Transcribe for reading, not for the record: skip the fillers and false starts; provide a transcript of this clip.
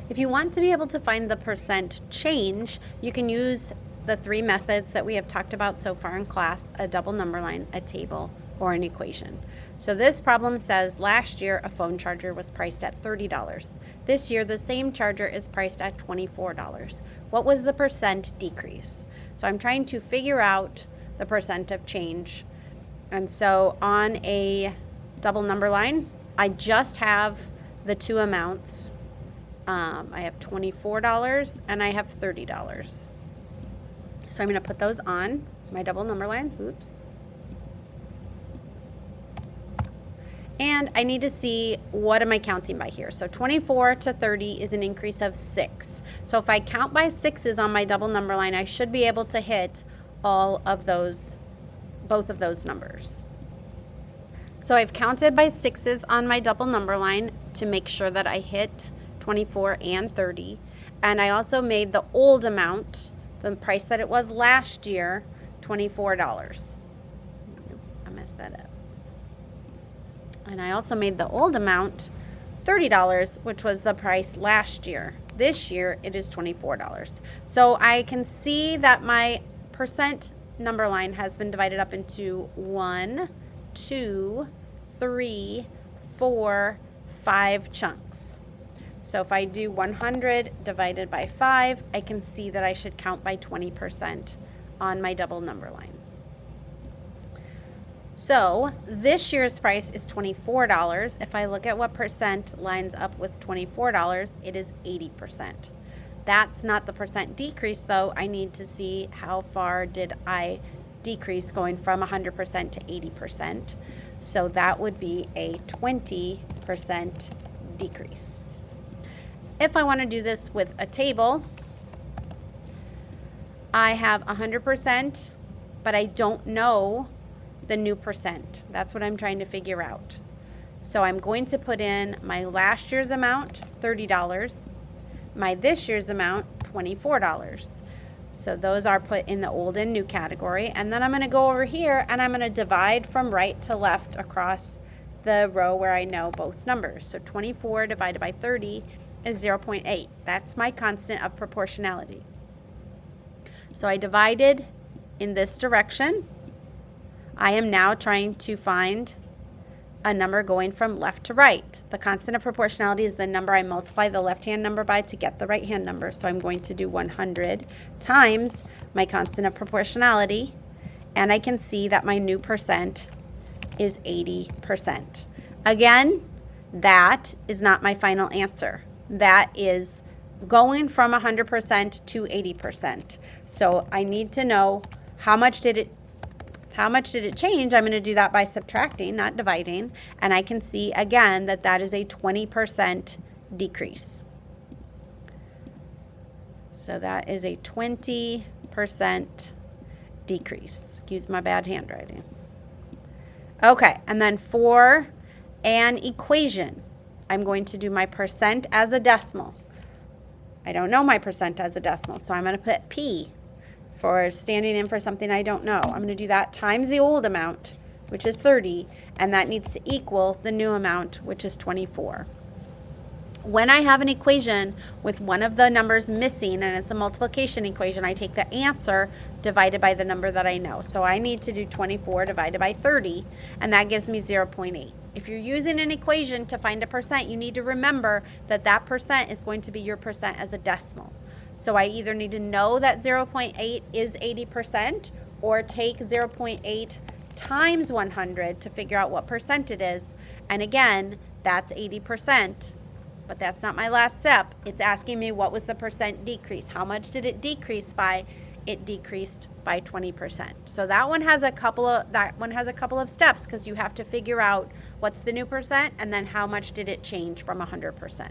If you want to be able to find the percent change, you can use the three methods that we have talked about so far in class: a double number line, a table, or an equation. So this problem says last year a phone charger was priced at $30. This year the same charger is priced at $24. What was the percent decrease? So I'm trying to figure out the percent of change. And so on a double number line, I just have the two amounts. I have $24 and I have $30. So I'm going to put those on my double number line. Oops. And I need to see, what am I counting by here? So 24 to 30 is an increase of 6. So if I count by 6s on my double number line, I should be able to hit all of those, both of those numbers. So I've counted by 6s on my double number line to make sure that I hit 24 and 30. And I also made the old amount, the price that it was last year, $24. I messed that up. And I also made the old amount $30, which was the price last year. This year it is $24. So I can see that my percent number line has been divided up into 1, 2, 3, 4, 5 chunks. So if I do 100 divided by 5, I can see that I should count by 20% on my double number line. So this year's price is $24. If I look at what percent lines up with $24, it is 80%. That's not the percent decrease though. I need to see how far did I decrease going from 100% to 80%. So that would be a 20% decrease. If I want to do this with a table, I have 100%, but I don't know the new percent. That's what I'm trying to figure out. So I'm going to put in my last year's amount, $30, my this year's amount, $24. So those are put in the old and new category. And then I'm going to go over here and I'm going to divide from right to left across the row where I know both numbers. So 24 divided by 30 is 0.8. That's my constant of proportionality. So I divided in this direction. I am now trying to find a number going from left to right. The constant of proportionality is the number I multiply the left-hand number by to get the right-hand number. So I'm going to do 100 times my constant of proportionality, and I can see that my new percent is 80%. Again, that is not my final answer. That is going from 100% to 80%. So I need to know how much did it change. I'm going to do that by subtracting, not dividing. And I can see again that that is a 20% decrease. So that is a 20% decrease. Excuse my bad handwriting. Okay, and then for an equation, I'm going to do my percent as a decimal. I don't know my percent as a decimal, so I'm going to put P for standing in for something I don't know. I'm going to do that times the old amount, which is 30, and that needs to equal the new amount, which is 24. When I have an equation with one of the numbers missing and it's a multiplication equation, I take the answer divided by the number that I know. So I need to do 24 divided by 30, and that gives me 0.8. If you're using an equation to find a percent, you need to remember that that percent is going to be your percent as a decimal. So I either need to know that 0.8 is 80% or take 0.8 times 100 to figure out what percent it is. And again, that's 80%, but that's not my last step. It's asking me what was the percent decrease. How much did it decrease by? It decreased by 20%. So that one has a couple of steps because you have to figure out what's the new percent and then how much did it change from 100%.